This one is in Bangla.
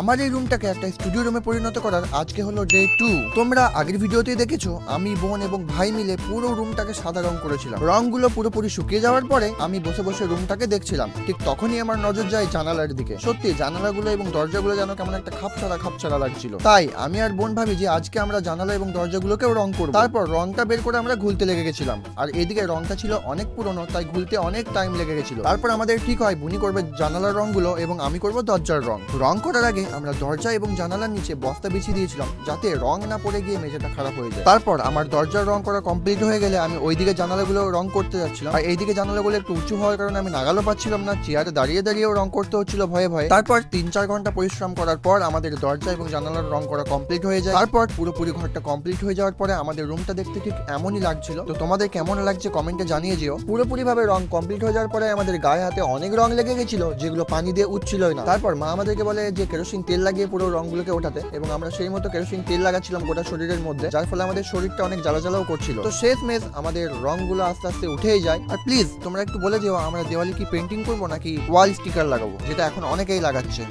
আমার এই রুমটাকে একটা স্টুডিও রুমে পরিণত করার আজকে হলো ডে 2। তোমরা আগের ভিডিওতেই দেখেছো আমি, বোন এবং ভাই মিলে পুরো রুমটাকে সাদা রং করেছিলাম। রংগুলো পুরোপুরি শুকিয়ে যাওয়ার পরে আমি বসে বসে রুমটাকে দেখছিলাম। ঠিক তখনই আমার নজর যায় জানালার দিকে। সত্যি জানালাগুলো এবং দরজাগুলো যেন কেমন একটা খাপছাড়া লাগছিল। তাই আমি আর বোন ভাবি যে আজকে আমরা জানালা এবং দরজাগুলোকেও রং করব। তারপর রংটা বের করে আমরা ঘুলতে লেগে গেছিলাম। আর এদিকে রংটা ছিল অনেক পুরনো, তাই ঘুলতে অনেক টাইম লেগে গেছিল। তারপর আমাদের ঠিক হয় বুনি করবে জানালার রংগুলো এবং আমি করব দরজার রং করার আগে আমরা দরজা এবং জানালার নিচে বস্তা বিছিয়ে দিয়েছিলাম যাতে রং না পড়ে গিয়ে মেঝেটা খারাপ হয়ে যায়। তারপর আমার দরজার রং করা কমপ্লিট হয়ে গেলে আমি ওইদিকে জানালাগুলো রং করতে যাচ্ছিলাম। আর এইদিকে জানালাগুলো একটু উঁচু হওয়ার কারণে আমি নাগালও পাচ্ছিলাম না, চেয়ারে দাঁড়িয়েও রং করতে হচ্ছিল ভয়ে ভয়ে। তারপর 3-4 ঘন্টা পরিশ্রম করার পর আমাদের দরজা এবং জানালার রং করা কমপ্লিট হয়ে যায়। তারপর পুরোপুরি ঘরটা কমপ্লিট হয়ে যাওয়ার পরে আমাদের রুমটা দেখতে ঠিক এমনই লাগছিল। তো তোমাদের কেমন লাগছে কমেন্টে জানিয়ে যেও। পুরোপুরি ভাবে রং কমপ্লিট হয়ে যাওয়ার পরে আমাদের গায়ে হাতে অনেক রং লেগে গেছিল যেগুলো পানি দিয়ে উঠছিলই না। তারপর মা আমাদেরকে বলে যে কেরোসিন তেল লাগিয়ে পুরো রংগুলোকে ওঠাতে, এবং আমরা সেই মতো কেরোসিন তেল লাগাচ্ছিলাম গোটা শরীরের মধ্যে, যার ফলে আমাদের শরীরটা অনেক জ্বালাও করছিল। তো শেষমেশ আমাদের রংগুলো আস্তে আস্তে উঠেই যায়। আর প্লিজ তোমরা একটু বলে যেও আমরা দেওয়ালে কি পেন্টিং করবো নাকি ওয়াল স্টিকার লাগাবো, যেটা এখন অনেকেই লাগাচ্ছে।